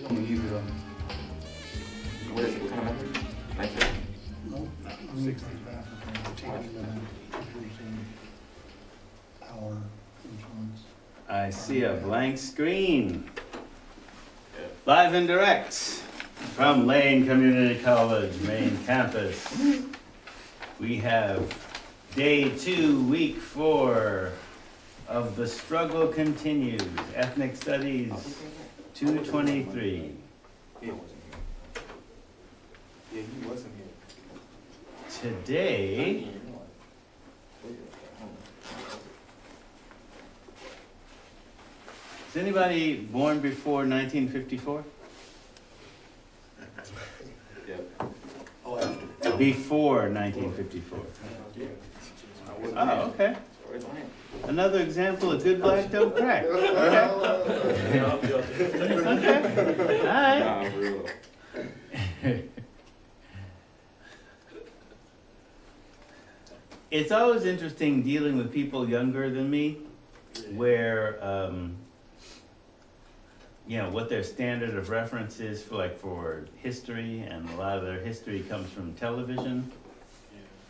I'm gonna use it on. What is it? What kind of number? 19? No, 60. Our influence. I see a blank screen. Live and direct from Lane Community College, main campus. We have day 2, week 4 of The Struggle Continues, Ethnic Studies 223. He wasn't here. Yeah, he wasn't here. Today, is anybody born before 1954? Yeah. Oh, after. Before 1954. Oh, okay. Another example of good black don't crack. Okay. Okay. All right. Nah, for real. It's always interesting dealing with people younger than me, where you know what their standard of reference is for history, and a lot of their history comes from television.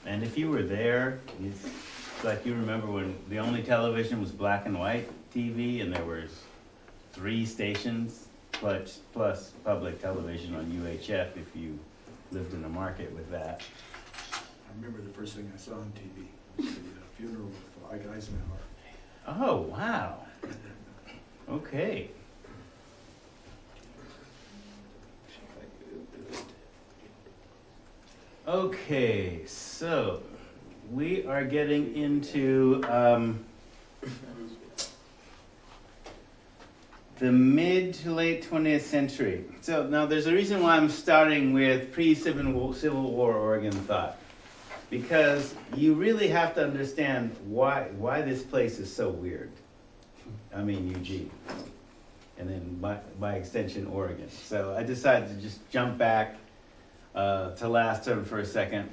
And if you were there, it's like you remember when the only television was black and white TV, and there was 3 stations plus public television on UHF if you lived in a market with that. I remember the first thing I saw on TV was the funeral of Ike Eisenhower. Oh, wow. Okay. Okay, so we are getting into the mid to late 20th century. So now there's a reason why I'm starting with pre-Civil War Oregon thought, because you really have to understand why this place is so weird. I mean Eugene, and then by extension Oregon. So I decided to just jump back to last term for a second.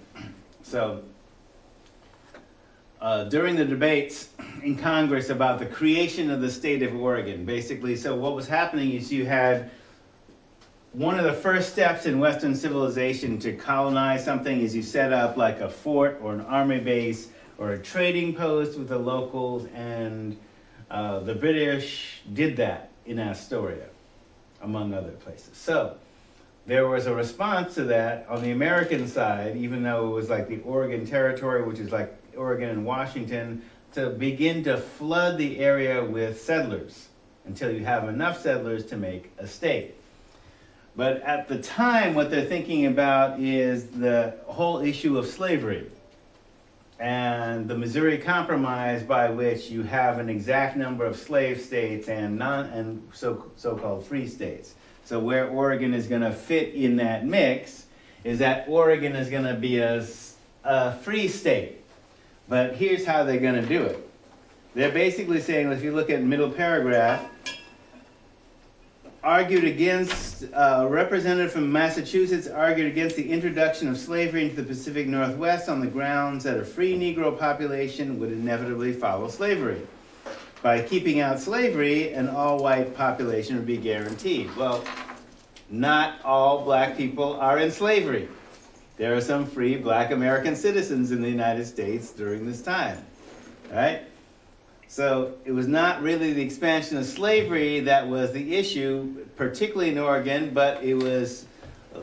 So during the debates in Congress about the creation of the state of Oregon, basically, so what was happening is you had one of the first steps in Western civilization to colonize something is you set up like a fort or an army base or a trading post with the locals, and the British did that in Astoria, among other places. So there was a response to that on the American side, even though it was like the Oregon Territory, which is like Oregon and Washington, to begin to flood the area with settlers until you have enough settlers to make a state. But at the time, what they're thinking about is the whole issue of slavery and the Missouri Compromise, by which you have an exact number of slave states and so-called free states. So where Oregon is going to fit in that mix is that Oregon is going to be a free state. But here's how they're going to do it. They're basically saying, if you look at middle paragraph, argued against, a representative from Massachusetts argued against the introduction of slavery into the Pacific Northwest on the grounds that a free Negro population would inevitably follow slavery. By keeping out slavery, an all-white population would be guaranteed. Well, not all black people are in slavery. There are some free black American citizens in the United States during this time, right? So it was not really the expansion of slavery that was the issue, particularly in Oregon, but it was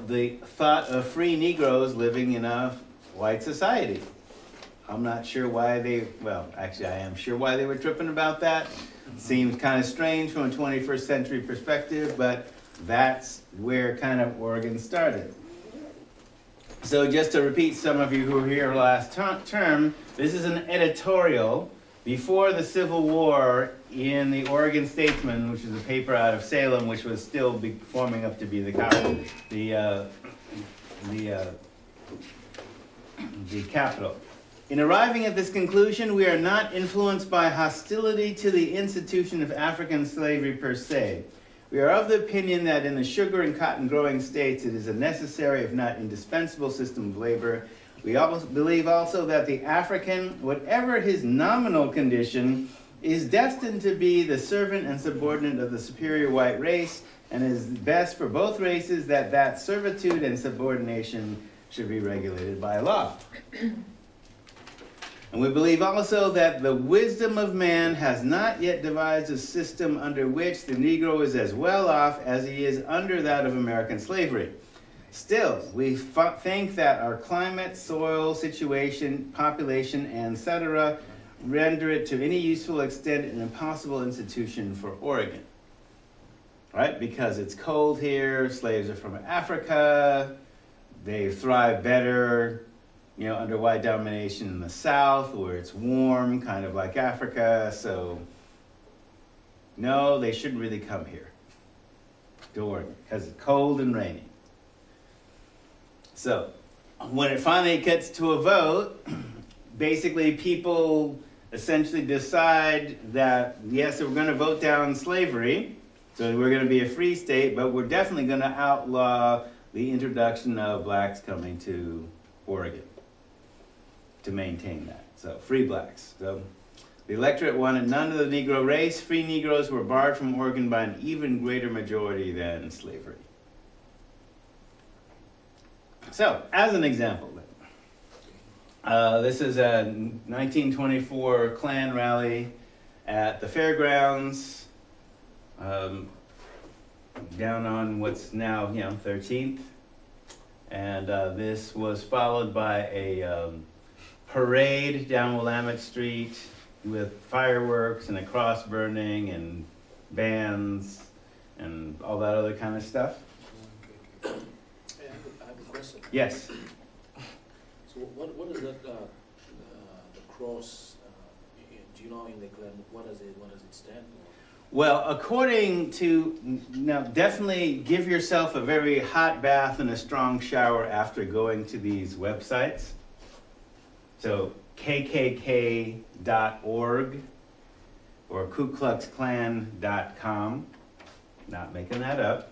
the thought of free Negroes living in a white society. I'm not sure why actually I am sure why they were tripping about that. It seems kind of strange from a 21st century perspective, but that's where kind of Oregon started. So just to repeat, some of you who were here last term, this is an editorial before the Civil War in the Oregon Statesman, which is a paper out of Salem, which was still forming up to be the capital. In arriving at this conclusion, we are not influenced by hostility to the institution of African slavery per se. We are of the opinion that in the sugar and cotton growing states, it is a necessary, if not indispensable, system of labor. We believe also that the African, whatever his nominal condition, is destined to be the servant and subordinate of the superior white race, and is best for both races that servitude and subordination should be regulated by law. And we believe also that the wisdom of man has not yet devised a system under which the Negro is as well off as he is under that of American slavery. Still, we think that our climate, soil, situation, population, etc. render it to any useful extent an impossible institution for Oregon. Right? Because it's cold here, slaves are from Africa, they thrive better, you know, under white domination in the South, where it's warm, kind of like Africa. So, no, they shouldn't really come here to Oregon because it's cold and rainy. So, when it finally gets to a vote, basically people essentially decide that, yes, we're going to vote down slavery, so we're going to be a free state, but we're definitely going to outlaw the introduction of blacks coming to Oregon to maintain that. So, free blacks. So, the electorate wanted none of the Negro race. Free Negroes were barred from Oregon by an even greater majority than slavery. So, as an example, this is a 1924 Klan rally at the fairgrounds down on what's now, 13th. And this was followed by a parade down Willamette Street with fireworks and a cross burning and bands and all that other kind of stuff. Okay. Hey, I have a question. Yes. So what is that, the cross, do you know in the Klan, what does it stand for? Well, according to, now definitely give yourself a very hot bath and a strong shower after going to these websites. So kkk.org or KuKluxKlan.com. Not making that up.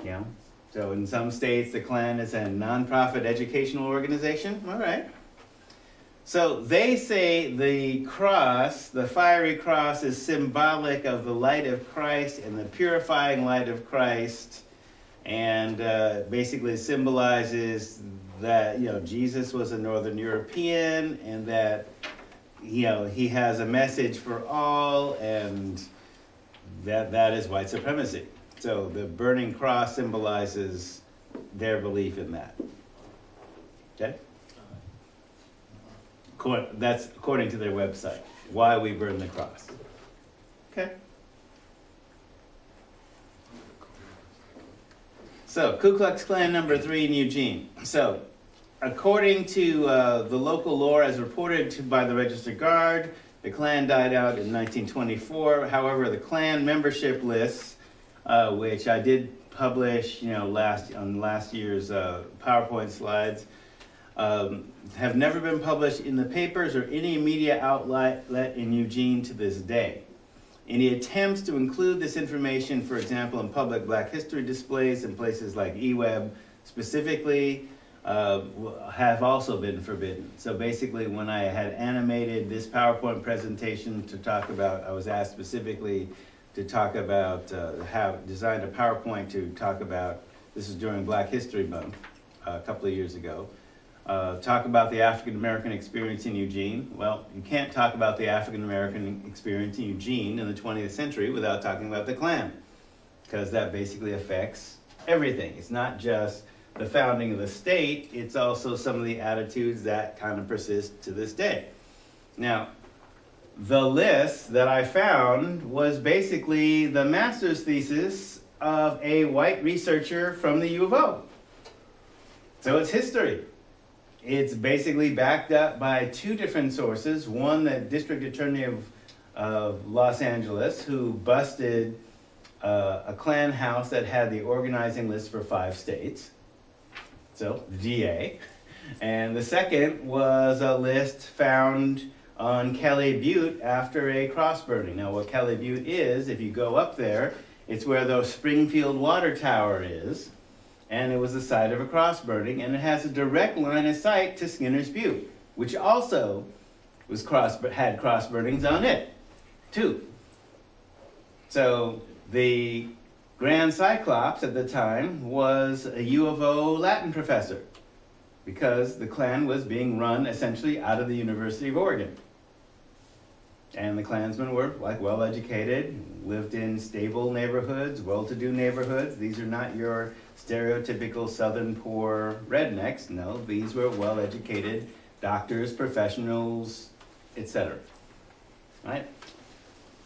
Yeah. So in some states, the Klan is a nonprofit educational organization. All right. So they say the cross, the fiery cross, is symbolic of the light of Christ and the purifying light of Christ, and basically symbolizes that, Jesus was a Northern European, and that, he has a message for all, and that is white supremacy. So the burning cross symbolizes their belief in that. Okay? That's according to their website, why we burn the cross. Okay. So, Ku Klux Klan number 3 in Eugene. So, according to the local lore as reported by the Register Guard, the Klan died out in 1924. However, the Klan membership lists, which I did publish, on last year's PowerPoint slides, have never been published in the papers or any media outlet in Eugene to this day. Any attempts to include this information, for example, in public black history displays in places like eWeb specifically, have also been forbidden. So basically, when I had animated this PowerPoint presentation to talk about, I was asked specifically to talk about, designed a PowerPoint to talk about, this is during Black History Month a couple of years ago, talk about the African-American experience in Eugene. Well, you can't talk about the African-American experience in Eugene in the 20th century without talking about the Klan, because that basically affects everything. It's not just the founding of the state, it's also some of the attitudes that kind of persist to this day. Now, the list that I found was basically the master's thesis of a white researcher from the U of O. So it's history. It's basically backed up by 2 different sources. One, the district attorney of Los Angeles, who busted a Klan house that had the organizing list for 5 states. So, the DA. And the second was a list found on Kelly Butte after a cross burning. Now, what Kelly Butte is, if you go up there, it's where the Springfield Water Tower is. And it was the site of a cross burning, and it has a direct line of sight to Skinner's Butte, which had cross burnings on it, too. So the Grand Cyclops at the time was a U of O Latin professor, because the Klan was being run essentially out of the University of Oregon. And the Klansmen were like well-educated, lived in stable neighborhoods, well-to-do neighborhoods. These are not your stereotypical Southern poor rednecks. No, these were well-educated doctors, professionals, etc. Right?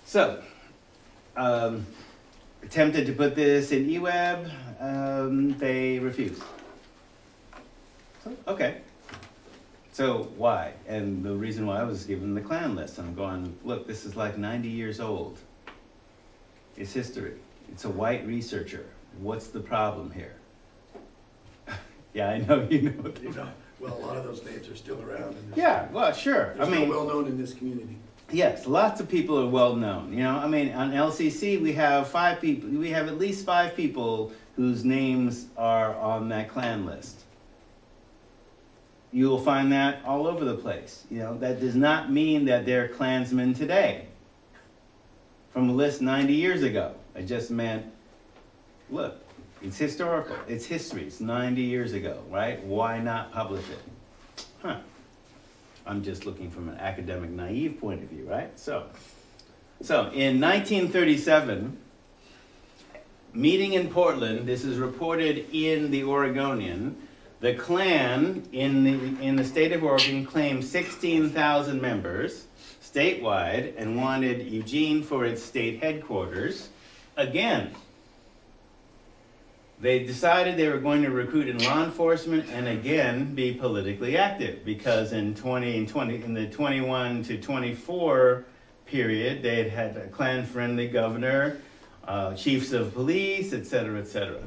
So, attempted to put this in eWeb, they refused. So, okay. So why? And the reason why I was given the Klan list. I'm going, look, this is like 90 years old. It's history. It's a white researcher. What's the problem here? Yeah, I know you know. You know, well, a lot of those names are still around. And Yeah, well, sure. they're I mean, still well known in this community. yes, lots of people are well known. You know, I mean, on LCC we have 5 people. We have at least 5 people whose names are on that Klan list. You will find that all over the place. You know, that does not mean that they're Klansmen today. From a list 90 years ago. It just meant, look, it's historical. It's history. It's 90 years ago, right? Why not publish it? Huh. I'm just looking from an academic naive point of view, right? So in 1937, meeting in Portland, this is reported in the Oregonian, the Klan in the state of Oregon claimed 16,000 members statewide and wanted Eugene for its state headquarters. Again, they decided they were going to recruit in law enforcement and again be politically active, because in the 21 to 24 period, they had a Klan-friendly governor, chiefs of police, etc., etc.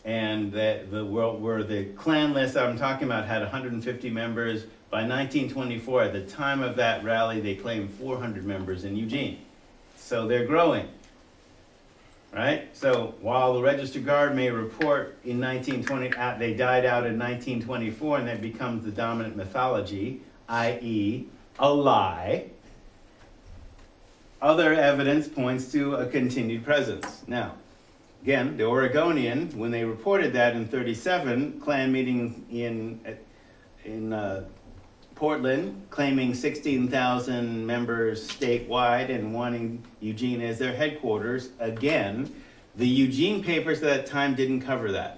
And the Klan list I'm talking about had 150 members. By 1924, at the time of that rally, they claimed 400 members in Eugene. So they're growing, right? So while the Register Guard may report in 1920, they died out in 1924, and that becomes the dominant mythology, i.e. a lie, other evidence points to a continued presence. Now, again, the Oregonian, when they reported that in 37, Klan meeting in Portland, claiming 16,000 members statewide and wanting Eugene as their headquarters, again, the Eugene papers at that time didn't cover that.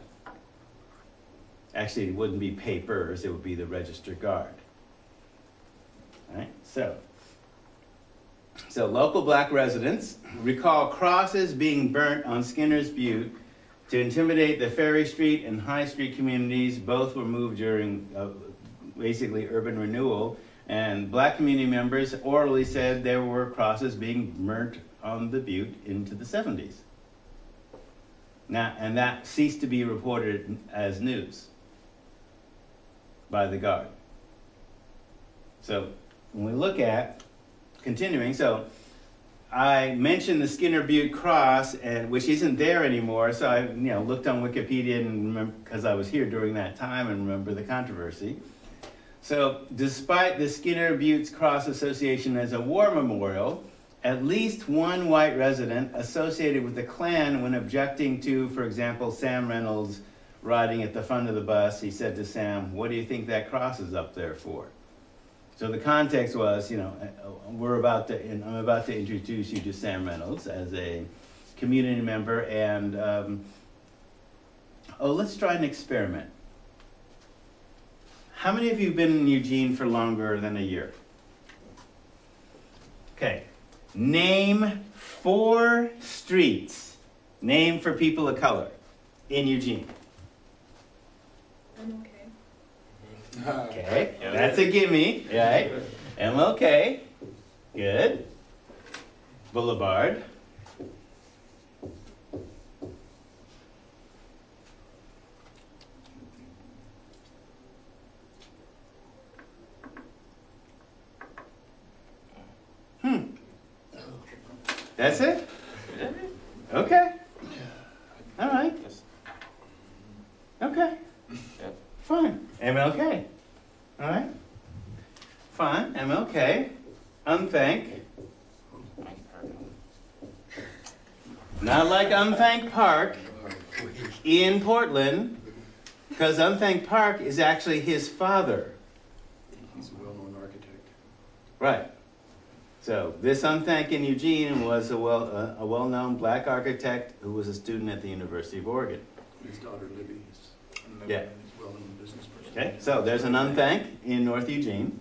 Actually, it wouldn't be papers, it would be the Register Guard. All right, so local black residents recall crosses being burnt on Skinner's Butte to intimidate the Ferry Street and High Street communities. Both were moved during basically urban renewal, and black community members orally said there were crosses being burnt on the Butte into the 70s. Now, and that ceased to be reported as news by the Guard. So when we look at continuing, so I mentioned the Skinner Butte Cross, and which isn't there anymore. So I, looked on Wikipedia and remember, because I was here during that time and remember the controversy. So despite the Skinner Butte Cross Association as a war memorial, at least one white resident associated with the Klan, when objecting to, for example, Sam Reynolds riding at the front of the bus, he said to Sam, "What do you think that cross is up there for?" So the context was, I'm about to introduce you to Sam Reynolds as a community member, and let's try an experiment. How many of you have been in Eugene for longer than a year? Okay, name 4 streets named for people of color in Eugene. I'm okay. Okay, that's a gimme, right? MLK, good. Boulevard. That's it? Okay. All right. Okay. Fine. MLK. All right. fine, MLK, Unthank. Not like Unthank Park in Portland, because Unthank Park is actually his father. He's a well-known architect. Right. So this Unthank in Eugene was a well-known black architect who was a student at the University of Oregon. His daughter Libby is Yeah. a well-known business person. Okay, so there's an Unthank in North Eugene,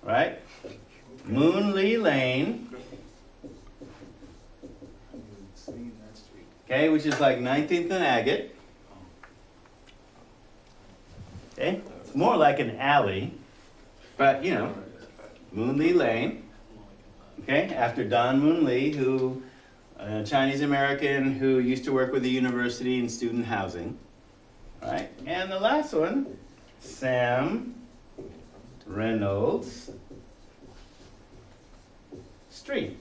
right? Moon Lee Lane, Seen that street. okay, which is like 19th and Agate. Okay, it's more like an alley, but you know, Moon Lee Lane, okay, after Don Moon Lee, who, a Chinese American who used to work with the university in student housing, right? And the last one, Sam Reynolds Street.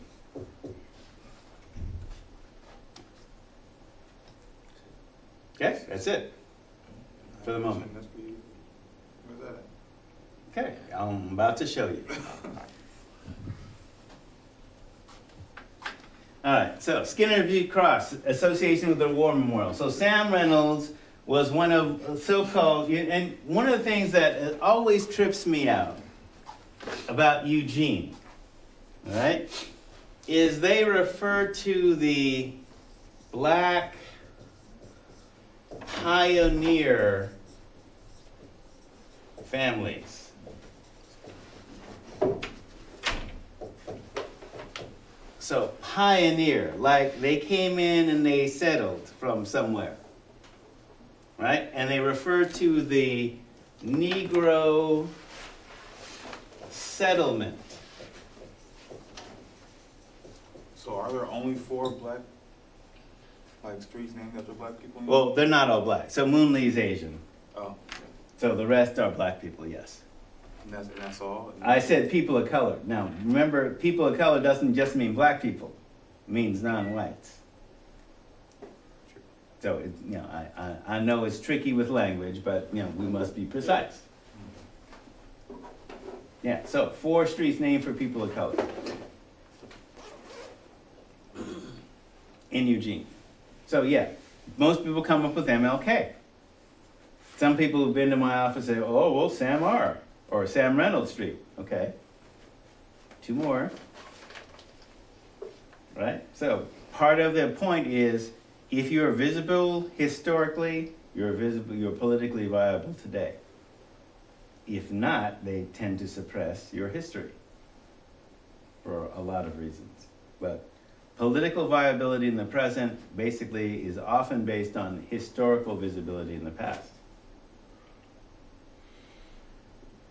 Okay, that's it for the moment. Must be, where's that at? Okay, I'm about to show you. All right, so Skinner Butte Cross, association with the War Memorial. So Sam Reynolds was one of so-called, and one of the things that always trips me out about Eugene, all right, is they refer to the black pioneer families. So pioneer, like they came in and they settled from somewhere, right? And they refer to the Negro Settlement. So are there only 4 black, like, streets named after black people? Well, they're not all black. So Moon Lee's Asian. Oh, So the rest are black people, yes. and that's all? I said people of color. Now, remember, people of color doesn't just mean black people. It means non-whites. So, you know, I know it's tricky with language, but, you know, we must be precise. Yeah, so 4 streets named for people of color in Eugene. So, yeah, most people come up with MLK. Some people who've been to my office say, oh, well, Sam R. or Sam Reynolds Street. Okay. 2 more. Right? So part of the point is if you're visible historically, you're politically viable today. If not, they tend to suppress your history for a lot of reasons. But political viability in the present basically is often based on historical visibility in the past.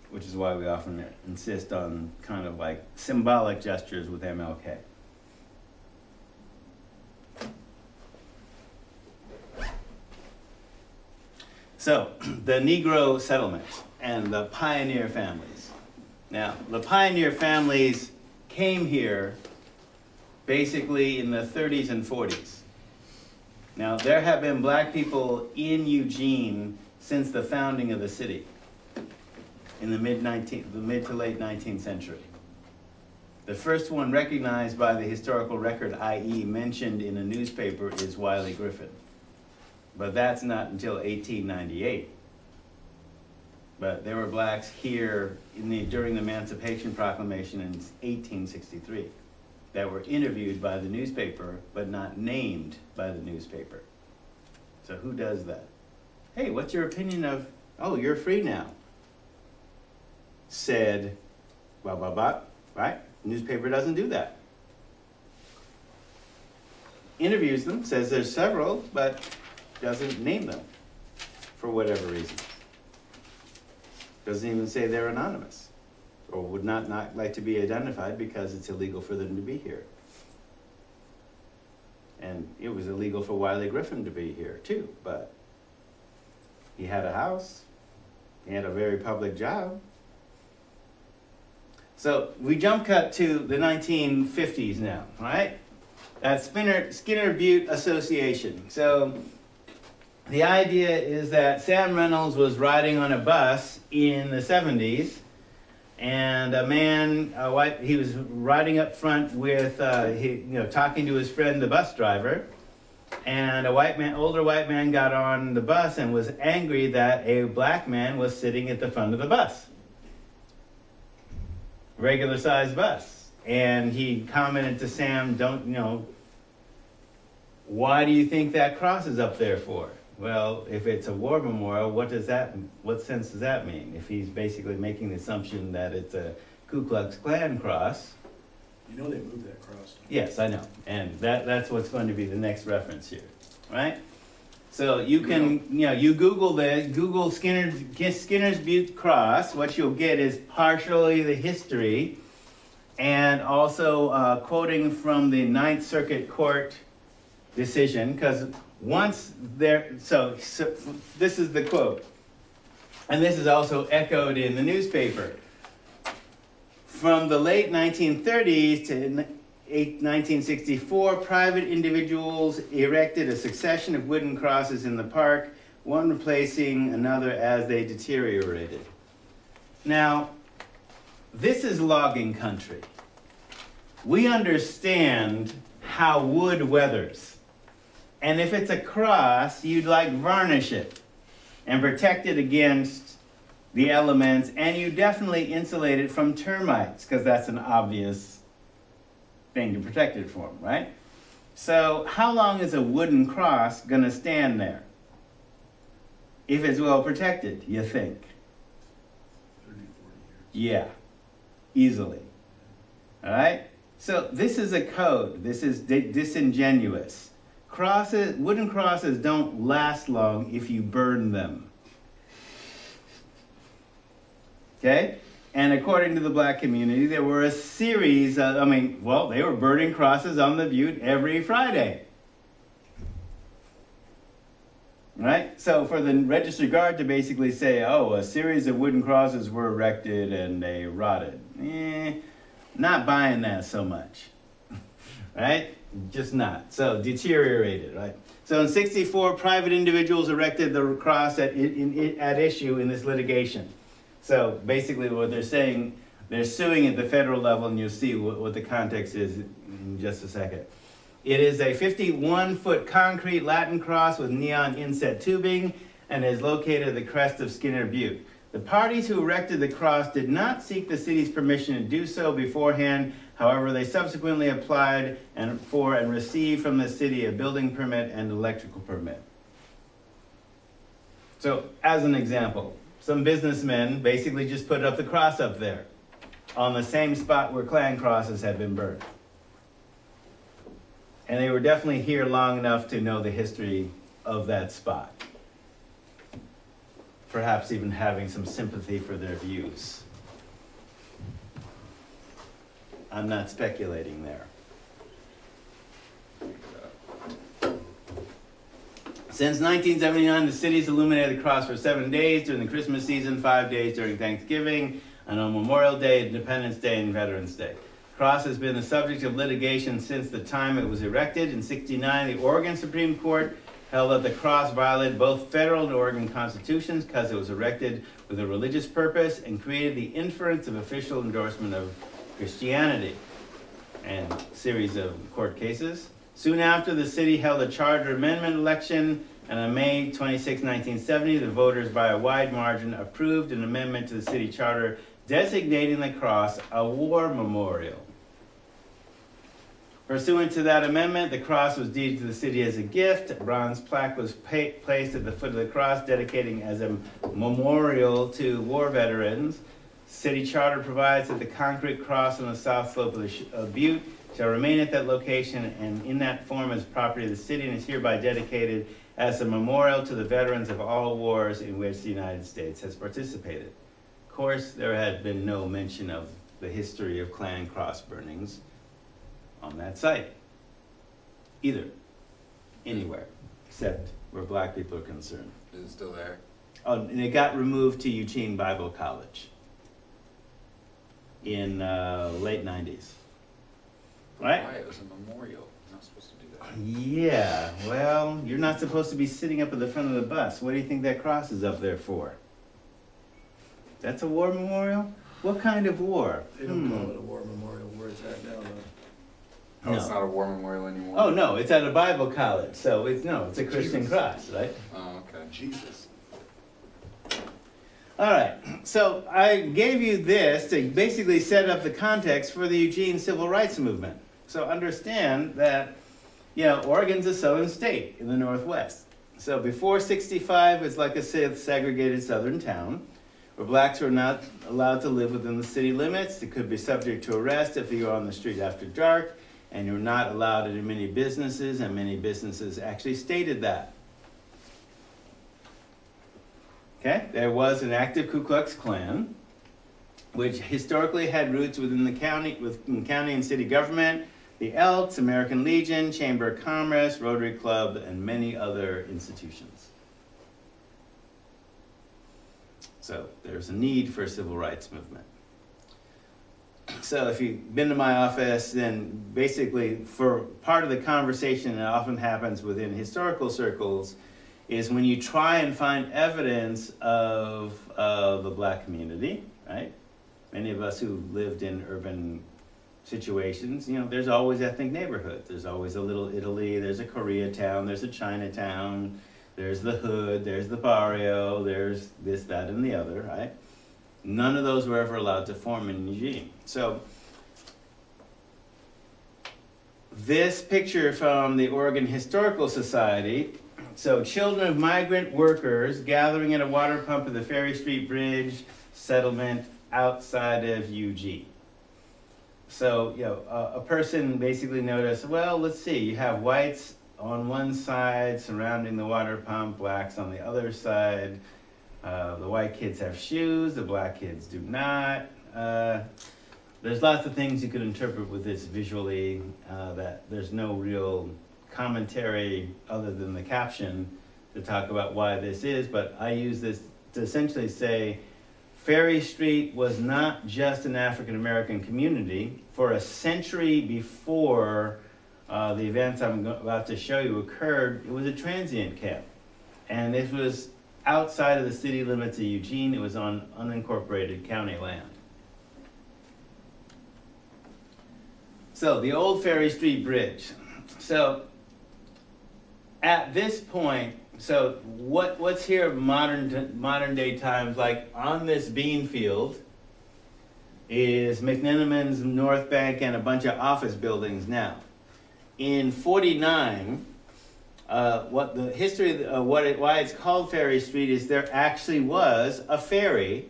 Which is why we often insist on kind of like symbolic gestures with MLK. So, the Negro Settlement and the pioneer families. Now, the pioneer families came here basically in the 30s and 40s. Now, there have been black people in Eugene since the founding of the city in the mid to late 19th century. The first one recognized by the historical record, i.e. mentioned in a newspaper, is Wiley Griffin. But that's not until 1898. But there were blacks here during the Emancipation Proclamation in 1863 that were interviewed by the newspaper, but not named by the newspaper. So who does that? Hey, what's your opinion of, oh, you're free now? Said, blah, blah, blah, right? Newspaper doesn't do that. Interviews them, says there's several, but doesn't name them for whatever reason. Doesn't even say they're anonymous or would not like to be identified because it's illegal for them to be here. And it was illegal for Wiley Griffin to be here too, but he had a house, he had a very public job. So we jump cut to the 1950s now, right? That Skinner Butte Association. So the idea is that Sam Reynolds was riding on a bus in the 70s And he was riding up front with, talking to his friend, the bus driver. And older white man got on the bus and was angry that a black man was sitting at the front of the bus. Regular sized bus. And he commented to Sam, why do you think that cross is up there for? Well, if it's a war memorial, what sense does that mean? If he's basically making the assumption that it's a Ku Klux Klan cross. You know they moved that cross. Yes, I know. And that's what's going to be the next reference here, right? So you can, you Google Skinner's Butte Cross. What you'll get is partially the history and also quoting from the Ninth Circuit Court decision, because once there, so this is the quote, and this is also echoed in the newspaper. From the late 1930s to 1964, private individuals erected a succession of wooden crosses in the park, one replacing another as they deteriorated. Now, this is logging country. We understand how wood weathers. And if it's a cross, you'd varnish it and protect it against the elements, and you definitely insulate it from termites, because that's an obvious thing to protect it from, right? So how long is a wooden cross going to stand there if it's well protected, you think? 30, 40 years. Yeah, easily. All right? So this is a code. This is disingenuous. Wooden crosses don't last long if you burn them. Okay? And according to the black community, there were a series they were burning crosses on the butte every Friday. Right? So for the register guard to basically say, a series of wooden crosses were erected and they rotted. Not buying that so much. Right? Just not. So deteriorated, right? So in '64, private individuals erected the cross at issue in this litigation. So basically what they're saying, they're suing at the federal level, and you'll see what the context is in just a second. It is a 51-foot concrete Latin cross with neon inset tubing and is located at the crest of Skinner Butte. The parties who erected the cross did not seek the city's permission to do so beforehand. However, they subsequently applied and received from the city a building permit and electrical permit. So, as an example, some businessmen basically just put up the cross up there on the same spot where Klan crosses had been burned. And they were definitely here long enough to know the history of that spot. Perhaps even having some sympathy for their views. I'm not speculating there. Since 1979, the city's illuminated the cross for 7 days during the Christmas season, 5 days during Thanksgiving, and on Memorial Day, Independence Day, and Veterans Day. The cross has been the subject of litigation since the time it was erected. In '69, the Oregon Supreme Court held that the cross violated both federal and Oregon constitutions because it was erected with a religious purpose and created the inference of official endorsement of Christianity, and a series of court cases. Soon after, the city held a charter amendment election, and on May 26, 1970, the voters by a wide margin approved an amendment to the city charter designating the cross a war memorial. Pursuant to that amendment, the cross was deeded to the city as a gift. A bronze plaque was placed at the foot of the cross, dedicating as a memorial to war veterans. City charter provides that the concrete cross on the south slope of Butte shall remain at that location and in that form as property of the city, and is hereby dedicated as a memorial to the veterans of all wars in which the United States has participated. Of course, there had been no mention of the history of Klan cross burnings on that site either, anywhere, except where black people are concerned. Is it still there? Oh, and it got removed to Eugene Bible College in late 90s. Right? Why? It was a memorial. You're not supposed to do that. Yeah, well, you're not supposed to be sitting up at the front of the bus. What do you think that cross is up there for? That's a war memorial? What kind of war? They don't call it a war memorial. Where is that now, though? Oh, it's No. not a war memorial anymore? Oh, no, it's at a Bible college, so it's a Christian Jesus. cross, right? Oh, okay. Jesus. All right, so I gave you this to basically set up the context for the Eugene Civil Rights Movement. So understand that, Oregon's a southern state in the Northwest. So before 65, it's like a segregated southern town, where blacks were not allowed to live within the city limits. They could be subject to arrest if you were on the street after dark, and you're not allowed into many businesses, and many businesses actually stated that. Okay, there was an active Ku Klux Klan, which historically had roots within the county and city government, the Elks, American Legion, Chamber of Commerce, Rotary Club, and many other institutions. So there's a need for a civil rights movement. So if you've been to my office, then basically for part of the conversation that often happens within historical circles is when you try and find evidence of the black community, right? Many of us who lived in urban situations, there's always ethnic neighborhoods. There's always a Little Italy, there's a Koreatown, there's a Chinatown, there's the hood, there's the barrio, there's this, that, and the other, right? None of those were ever allowed to form in Eugene. So this picture from the Oregon Historical Society, so children of migrant workers gathering at a water pump at the Ferry Street Bridge settlement outside of Eugene. So, a person basically noticed, well, let's see, you have whites on one side surrounding the water pump, blacks on the other side. The white kids have shoes, the black kids do not. There's lots of things you could interpret with this visually, that there's no real commentary other than the caption to talk about why this is, but I use this to essentially say Ferry Street was not just an African American community. For a century before the events I'm about to show you occurred, it was a transient camp. And this was outside of the city limits of Eugene. It was on unincorporated county land. So the old Ferry Street Bridge. So at this point, so what's here modern day times, like on this bean field is McNenaman's North Bank and a bunch of office buildings now. In 49, what the history of why it's called Ferry Street is there actually was a ferry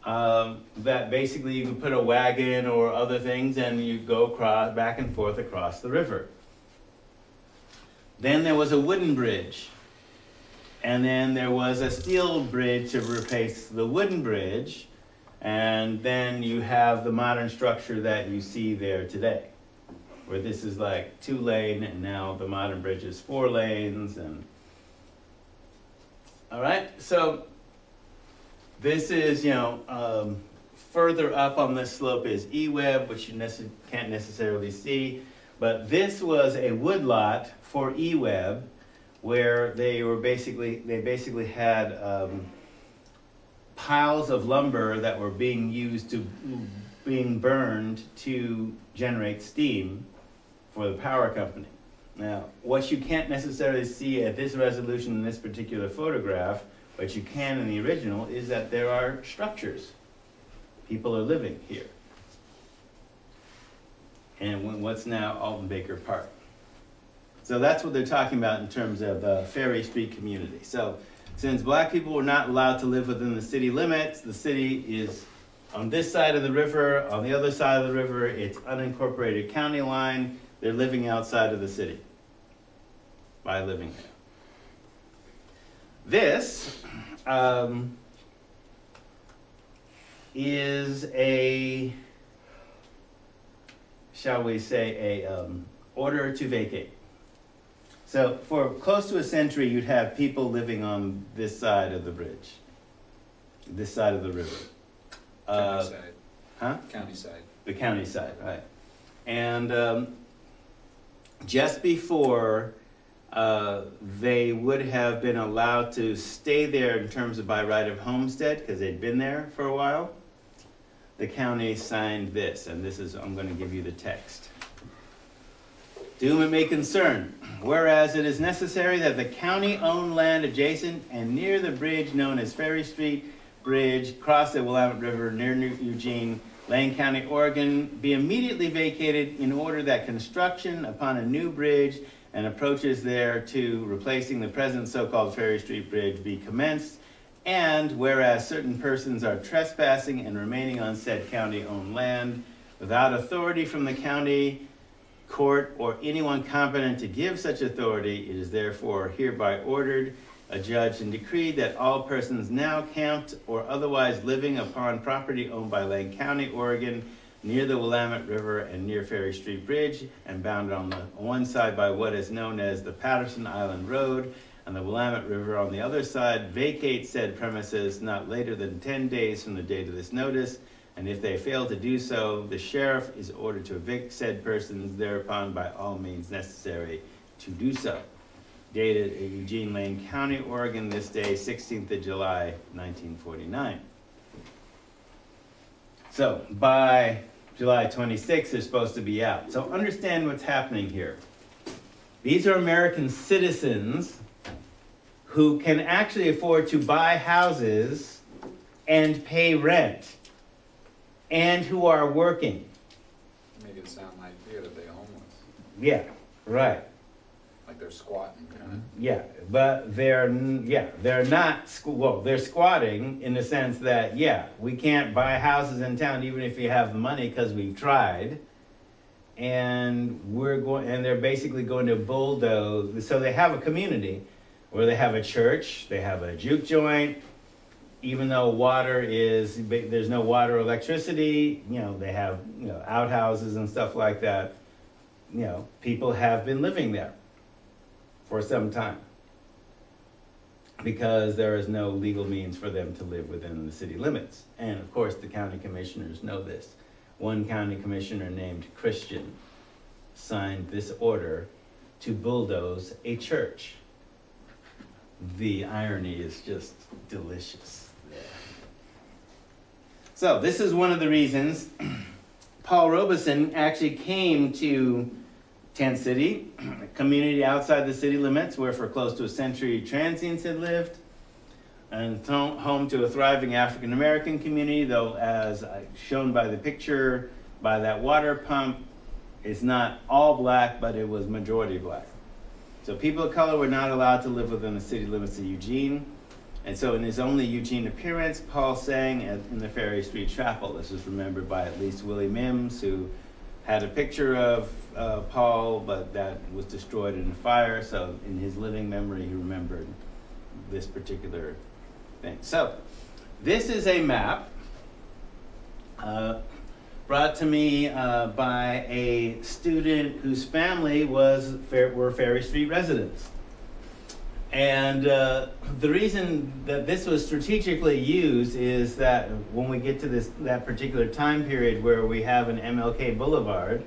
that basically you could put a wagon or other things and you go back and forth across the river. Then there was a wooden bridge. And then there was a steel bridge to replace the wooden bridge. And then you have the modern structure that you see there today, where this is like 2-lane, and now the modern bridge is 4 lanes. And all right, so this is, further up on this slope is E-Web, which you can't necessarily see. But this was a woodlot for E-Web, where they basically had piles of lumber that were being burned to generate steam for the power company. Now, what you can't necessarily see at this resolution in this particular photograph, but you can in the original, is that there are structures. People are living here. And what's now Alton Baker Park. So that's what they're talking about in terms of Ferry Street community. So since black people were not allowed to live within the city limits, the city is on this side of the river, on the other side of the river, it's unincorporated county line. They're living outside of the city by living there. This is a, shall we say, a order to vacate. So for close to a century, you'd have people living on this side of the bridge, this side of the river. County side. Huh? County side. The county side, right. And just before they would have been allowed to stay there in terms of by right of homestead, because they'd been there for a while, the county signed this, and this is, I'm going to give you the text. To whom it may concern, whereas it is necessary that the county-owned land adjacent and near the bridge known as Ferry Street Bridge, cross the Willamette River near Eugene, Lane County, Oregon, be immediately vacated in order that construction upon a new bridge and approaches there to replacing the present so-called Ferry Street Bridge be commenced, and whereas certain persons are trespassing and remaining on said county-owned land without authority from the county court or anyone competent to give such authority, it is therefore hereby ordered, adjudged, and decreed that all persons now camped or otherwise living upon property owned by Lane County, Oregon, near the Willamette River and near Ferry Street Bridge, and bounded on the one side by what is known as the Patterson Island Road, and the Willamette River on the other side, vacate said premises not later than 10 days from the date of this notice, and if they fail to do so, the sheriff is ordered to evict said persons thereupon by all means necessary to do so. Dated in Eugene, Lane County, Oregon, this day, 16th of July, 1949. So by July 26th, they're supposed to be out. So understand what's happening here. These are American citizens who can actually afford to buy houses and pay rent, and who are working. Make it sound like, yeah, that they're homeless, Yeah, right. like they're squatting, kind of. Yeah, but they're not, well, they're squatting in the sense that, yeah, we can't buy houses in town even if you have the money because we've tried. And they're basically going to bulldoze. So they have a community where they have a church, they have a juke joint, even though there's no water or electricity, they have, outhouses and stuff like that. People have been living there for some time because there is no legal means for them to live within the city limits. And of course, the county commissioners know this. One county commissioner named Christian signed this order to bulldoze a church. The irony is just delicious. So this is one of the reasons Paul Robeson actually came to Tent City, a community outside the city limits where for close to a century transients had lived, and home to a thriving African American community, though as shown by the picture, by that water pump, it's not all black, but it was majority black. So people of color were not allowed to live within the city limits of Eugene. And so in his only Eugene appearance, Paul sang in the Ferry Street Chapel. This is remembered by at least Willie Mims, who had a picture of Paul, but that was destroyed in a fire. So in his living memory, he remembered this particular thing. So this is a map brought to me by a student whose family were Ferry Street residents. And the reason that this was strategically used is that when we get to that particular time period where we have an MLK Boulevard,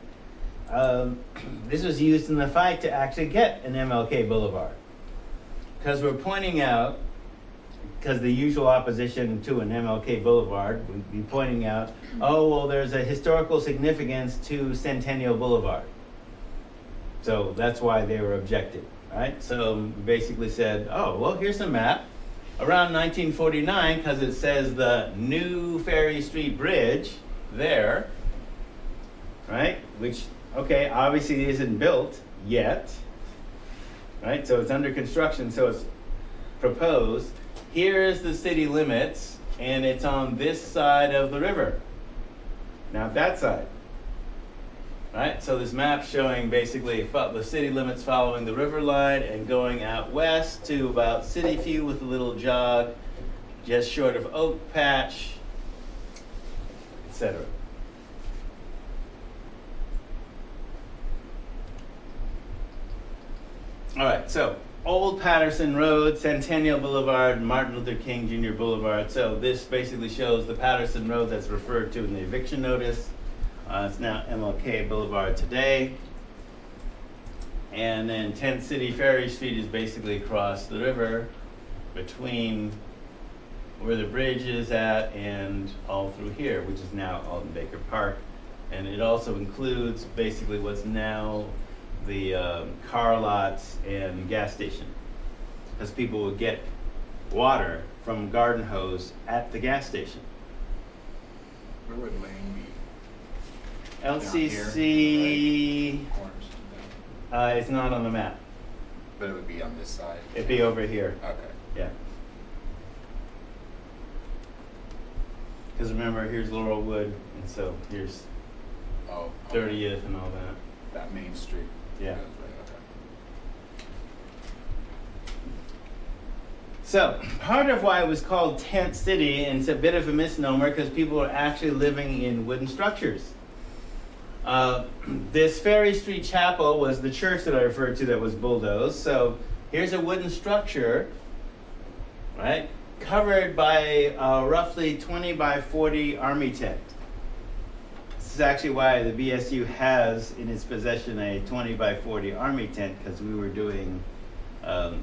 this was used in the fight to actually get an MLK Boulevard. Because we're pointing out, because the usual opposition to an MLK Boulevard would be pointing out, oh, well, there's a historical significance to Centennial Boulevard. So that's why they were objecting, right? So we basically said, oh, well, here's a map. Around 1949, because it says the new Ferry Street Bridge there, right? Which, okay, obviously isn't built yet, right? So it's under construction, so it's proposed. Here's the city limits, and it's on this side of the river, not that side, right? So this map showing basically the city limits following the river line and going out west to about City View with a little jog, just short of Oak Patch, etc. All right, so Old Patterson Road, Centennial Boulevard, Martin Luther King Jr. Boulevard. So this basically shows the Patterson Road that's referred to in the eviction notice. It's now MLK Boulevard today. And then Tent City Ferry Street is basically across the river between where the bridge is at, and all through here, which is now Alton Baker Park. And it also includes basically what's now the car lots and gas station. Because people would get water from garden hose at the gas station. Where would Lane be? LCC, Corners. it's not on the map. But it would be on this side. It'd be over here, Okay. yeah. Because remember, here's Laurelwood, and so here's Oh. 30th and all that. That main street. Yeah. Goes right, okay. So, part of why it was called Tent City, and it's a bit of a misnomer because people are actually living in wooden structures. This Ferry Street Chapel was the church that I referred to that was bulldozed. So, here's a wooden structure, right, covered by a roughly 20 by 40 army tent. This is actually why the BSU has in its possession a 20 by 40 army tent, because we were doing a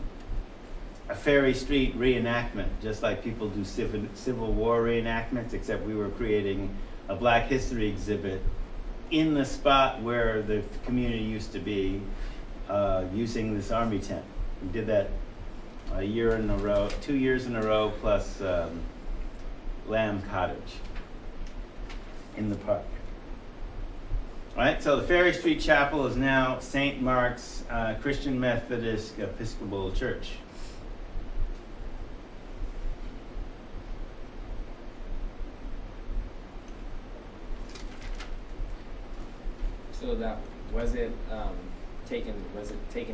Ferry Street reenactment, just like people do Civil War reenactments, except we were creating a Black History exhibit in the spot where the community used to be, using this army tent. We did that a year in a row, 2 years in a row, plus Lamb Cottage in the park. All right, so the Ferry Street Chapel is now St. Mark's Christian Methodist Episcopal Church. So that was it taken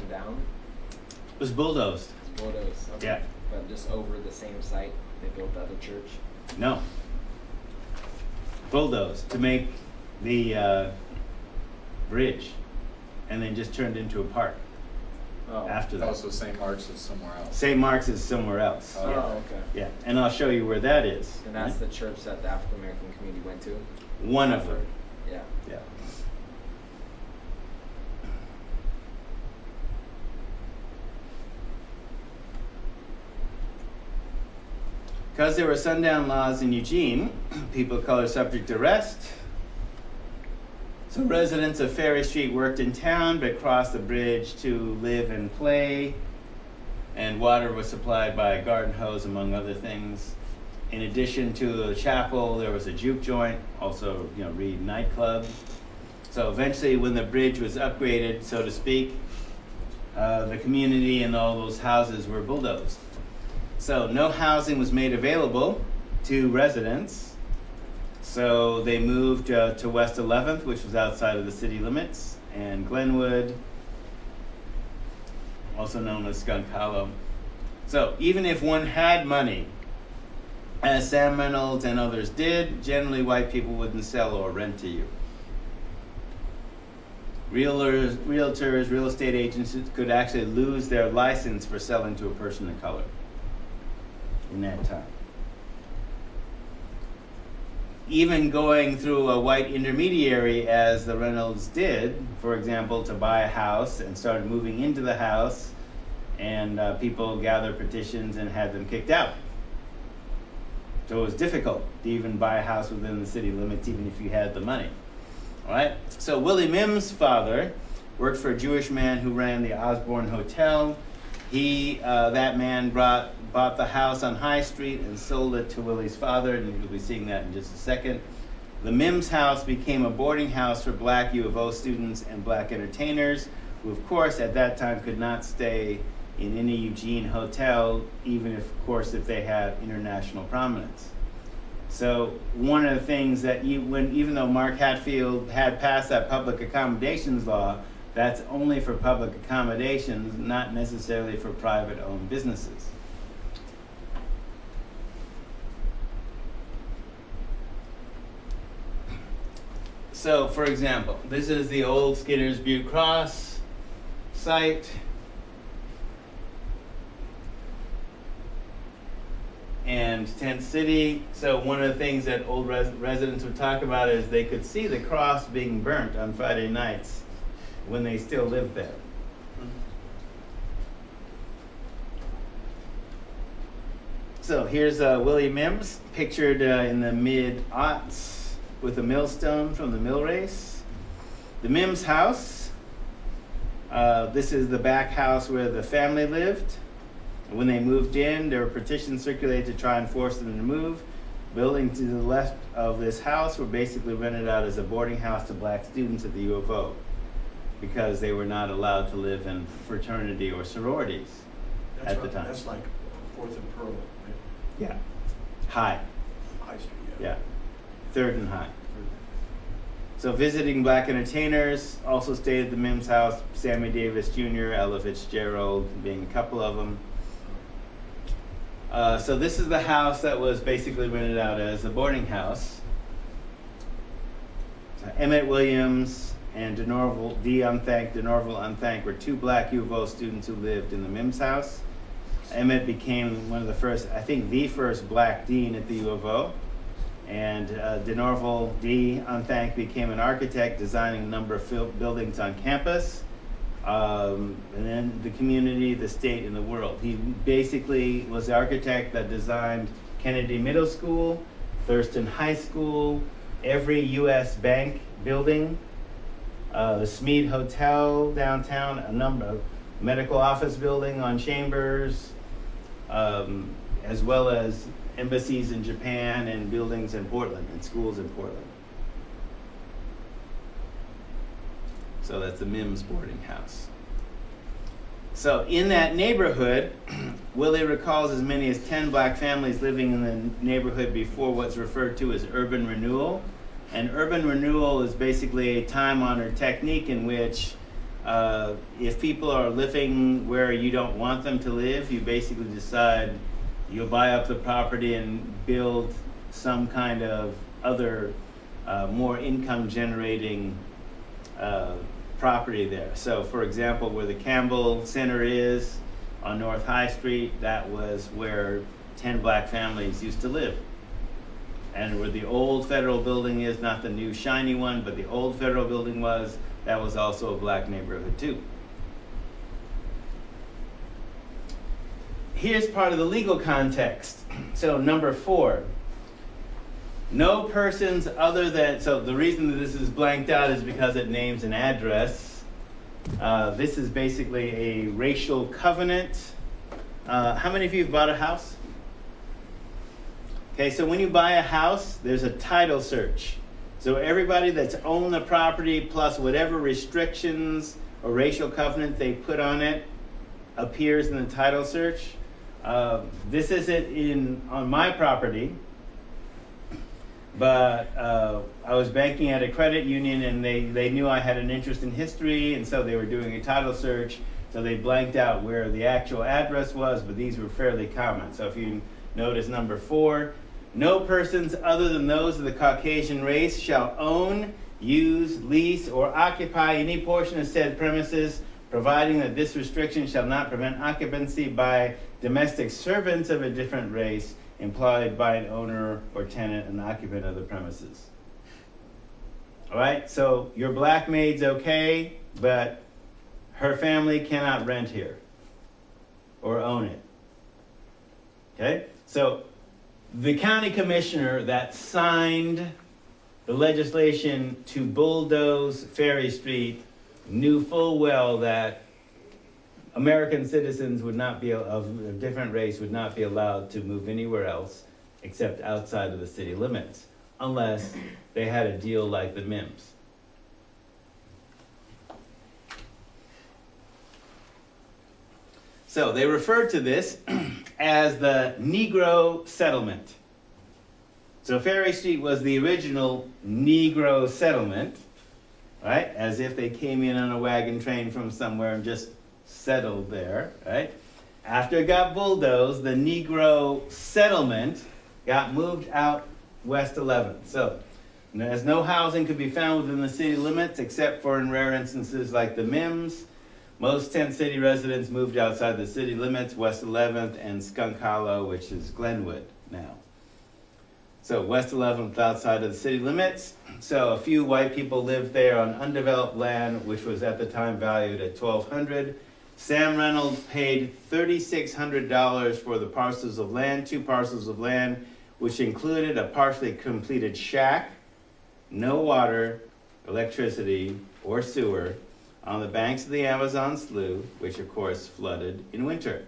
down? It was bulldozed. Bulldozed. Okay. Yeah. But just over the same site they built the other church. No. Bulldozed to make the bridge, and then just turned into a park Oh. after that. Also, St. Mark's is somewhere else. St. Mark's is somewhere else. Oh, Yeah. okay. Yeah, and I'll show you where that is. And that's right? the church that the African American community went to. One of them. Yeah. Yeah. Because there were sundown laws in Eugene, people of color subject to arrest. So residents of Ferry Street worked in town but crossed the bridge to live and play, and water was supplied by a garden hose, among other things. In addition to the chapel, there was a juke joint, also, Reed nightclub. So eventually, when the bridge was upgraded, so to speak, the community and all those houses were bulldozed. So no housing was made available to residents. So they moved to West 11th, which was outside of the city limits, and Glenwood, also known as Skunk Hollow. So even if one had money, as Sam Reynolds and others did, generally white people wouldn't sell or rent to you. Realtors, real estate agents could actually lose their license for selling to a person of color in that time. Even going through a white intermediary, as the Reynolds did, for example, to buy a house and started moving into the house, and people gathered petitions and had them kicked out. So it was difficult to even buy a house within the city limits, even if you had the money. All right. So Willie Mims' father worked for a Jewish man who ran the Osborne Hotel. That man bought the house on High Street and sold it to Willie's father, and you'll be seeing that in just a second. The Mims house became a boarding house for Black U of O students and Black entertainers, who, of course, at that time could not stay in any Eugene hotel, even if, of course, if they had international prominence. So one of the things that even though Mark Hatfield had passed that public accommodations law, that's only for public accommodations, not necessarily for private-owned businesses. So, for example, this is the old Skinner's Butte Cross site. And Tent City. So one of the things that old residents would talk about is they could see the cross being burnt on Friday nights when they still lived there. So here's Willie Mims, pictured in the mid-aughts with a millstone from the mill race. The Mims house. This is the back house where the family lived. When they moved in, there were petitions circulated to try and force them to move. Buildings to the left of this house were basically rented out as a boarding house to black students at the U of O because they were not allowed to live in fraternity or sororities at the time. That's like 4th and Pearl, right? Yeah. High. High Street, Yeah. 3rd and High. So visiting black entertainers also stayed at the Mims house. Sammy Davis Jr., Ella Fitzgerald being a couple of them. So this is the house that was basically rented out as a boarding house. So Emmett Williams and DeNorville Unthank were 2 black U of O students who lived in the Mims house. Emmett became one of the first, I think the first black dean at the U of O. And DeNorville Unthank became an architect, designing a number of buildings on campus. And then the community, the state, and the world. He basically was the architect that designed Kennedy Middle School, Thurston High School, every U.S. bank building, the Smead Hotel downtown, a number of medical office building on Chambers, as well as embassies in Japan and buildings in Portland and schools in Portland. So that's the Mims boarding house. So in that neighborhood, Willie recalls as many as 10 black families living in the neighborhood before what's referred to as urban renewal. And urban renewal is basically a time-honored technique in which if people are living where you don't want them to live, you basically decide you'll buy up the property and build some kind of other more income-generating property there. So for example, where the Campbell Center is on North High Street, that was where 10 black families used to live. And where the old federal building is, not the new shiny one, but the old federal building was, that was also a black neighborhood too. Here's part of the legal context. So number 4. No persons other than, so the reason that this is blanked out is because it names an address. This is basically a racial covenant. How many of you have bought a house? Okay, so when you buy a house, there's a title search. So everybody that's owned the property plus whatever restrictions or racial covenant they put on it appears in the title search. This isn't on my property. But I was banking at a credit union and they knew I had an interest in history, and so they were doing a title search. So they blanked out where the actual address was, but these were fairly common. So if you notice number 4, no persons other than those of the Caucasian race shall own, use, lease, or occupy any portion of said premises, providing that this restriction shall not prevent occupancy by domestic servants of a different race employed by an owner or tenant and occupant of the premises. All right, so your black maid's okay, but her family cannot rent here or own it. Okay, so the county commissioner that signed the legislation to bulldoze Ferry Street knew full well that American citizens would not be of a different race would not be allowed to move anywhere else except outside of the city limits, unless they had a deal like the Mims. So they referred to this as the Negro Settlement. So Ferry Street was the original Negro Settlement, right? As if they came in on a wagon train from somewhere and just settled there, right? After it got bulldozed, the Negro Settlement got moved out West 11th. So as no housing could be found within the city limits except for in rare instances like the Mims, most tent city residents moved outside the city limits, West 11th and Skunk Hollow, which is Glenwood now. So West 11th outside of the city limits. So a few white people lived there on undeveloped land, which was at the time valued at $1,200. Sam Reynolds paid $3,600 for the parcels of land, 2 parcels of land, which included a partially completed shack, no water, electricity, or sewer, on the banks of the Amazon slough, which of course flooded in winter.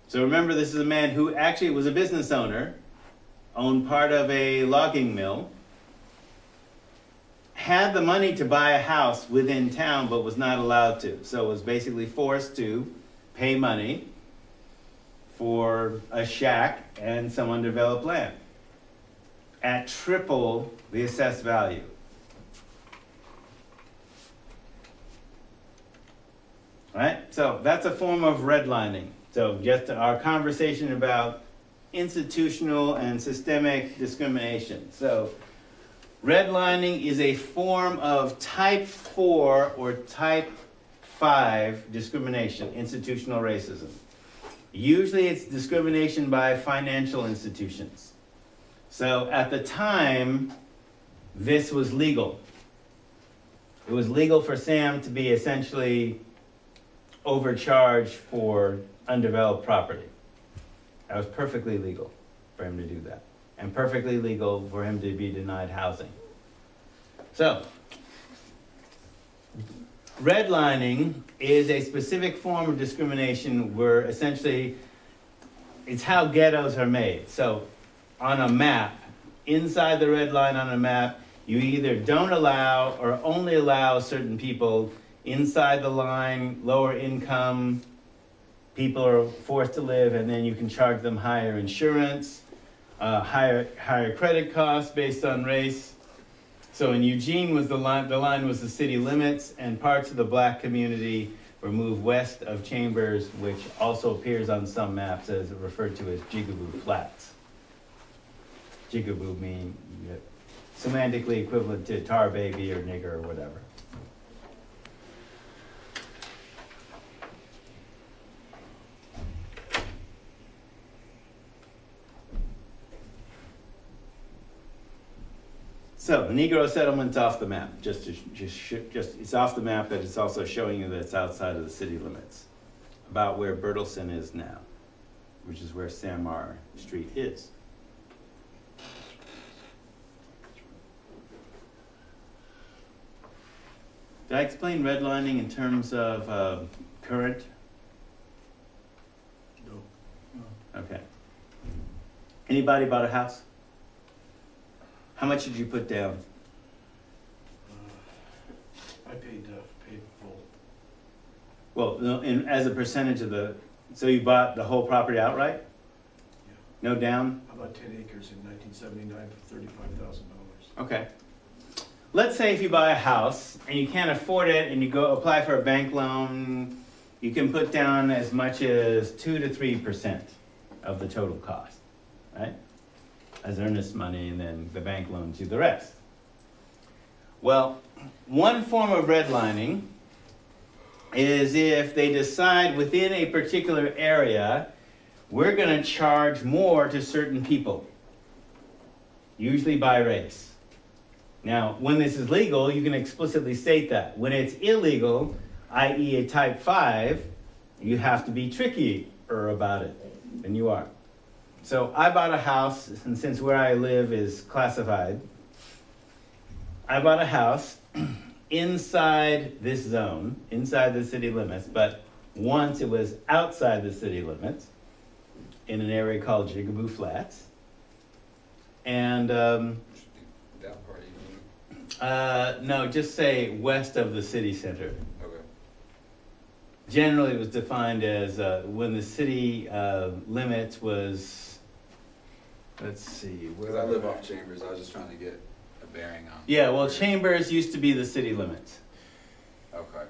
So remember, this is a man who actually was a business owner, owned part of a logging mill, had the money to buy a house within town, but was not allowed to. So was basically forced to pay money for a shack and some undeveloped land at triple the assessed value. Right? So that's a form of redlining. So just our conversation about institutional and systemic discrimination. So redlining is a form of type 4 or type 5 discrimination, institutional racism. Usually it's discrimination by financial institutions. So at the time, this was legal. It was legal for Sam to be essentially overcharged for undeveloped property. That was perfectly legal for him to do that, and perfectly legal for him to be denied housing. So, redlining is a specific form of discrimination where essentially it's how ghettos are made. So, on a map, inside the red line on a map, you either don't allow or only allow certain people inside the line, lower income people are forced to live, and then you can charge them higher insurance, higher credit costs based on race. So in Eugene, the line was the city limits, and parts of the black community were moved west of Chambers, which also appears on some maps as referred to as Jigaboo Flats. Jigaboo meaning semantically equivalent to tar baby or nigger or whatever. So the Negro Settlement's off the map. Just it's off the map, but it's also showing you that it's outside of the city limits, about where Bertelsen is now, which is where Samar Street is. Did I explain redlining in terms of current? No. Okay. Anybody bought a house? How much did you put down? I paid full. Well, no, as a percentage of the, so you bought the whole property outright? Yeah. No down? I bought 10 acres in 1979 for $35,000. Okay. Let's say if you buy a house and you can't afford it and you go apply for a bank loan, you can put down as much as 2 to 3% of the total cost, right? As earnest money, and then the bank loans you the rest. Well, one form of redlining is if they decide within a particular area, we're going to charge more to certain people, usually by race. Now, when this is legal, you can explicitly state that. When it's illegal, i.e. a type 5, you have to be trickier about it than you are. So I bought a house, and since where I live is classified, I bought a house inside this zone, inside the city limits, but once it was outside the city limits, in an area called Jigaboo Flats. And That part, you mean? no, just say west of the city center. Okay. Generally, it was defined as when the city limits was, let's see. Because I live off Chambers, I was just trying to get a bearing on. Yeah, well, Chambers used to be the city limits. Okay.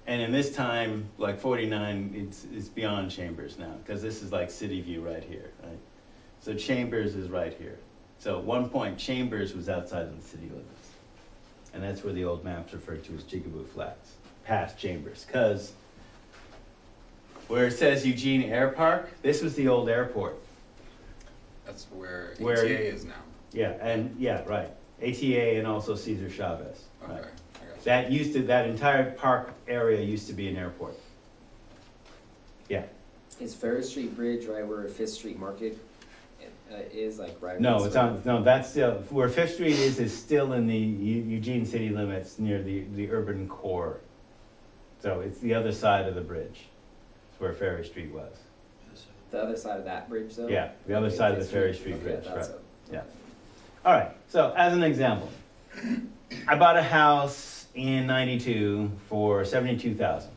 And in this time, like 49, it's beyond Chambers now, because this is like City View right here, right? So Chambers is right here. So at one point, Chambers was outside of the city limits. And that's where the old maps refer to as Jigaboo Flats, past Chambers. Because where it says Eugene Air Park, this was the old airport. That's where Where- ATA is now. Yeah, and yeah, right. ATA and also Cesar Chavez. Okay, Right. I got That entire park area used to be an airport. Yeah. Is Ferry Street Bridge right where Fifth Street Market is, like right? No, where it's on, no, that's still, where Fifth Street is still in the Eugene city limits near the urban core. So it's the other side of the bridge. It's where Ferry Street was. The other side of that bridge, though. Yeah, the other Okay, side of the Fifth Ferry Street Okay, Bridge, that's right. it. Yeah. All right, so as an example, I bought a house in '92 for $72,000.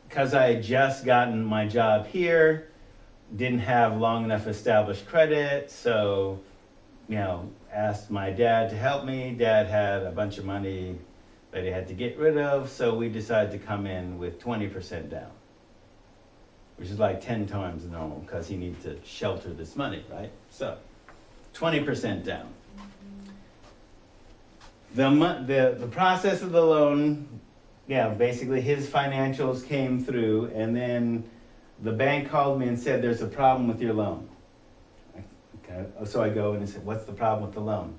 Because I had just gotten my job here, didn't have long enough established credit, so, asked my dad to help me. Dad had a bunch of money that he had to get rid of, so we decided to come in with 20% down, which is like 10 times the normal, because he needs to shelter this money, right? So, 20% down. The process of the loan, basically his financials came through, and then the bank called me and said, there's a problem with your loan. Okay, so I go and I said, what's the problem with the loan?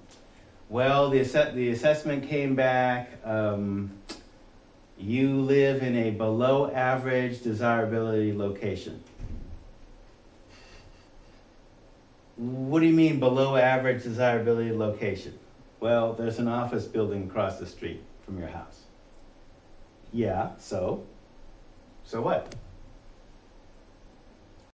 Well, the assessment came back, you live in a below average desirability location. What do you mean below average desirability location? Well, there's an office building across the street from your house. Yeah, so? So what?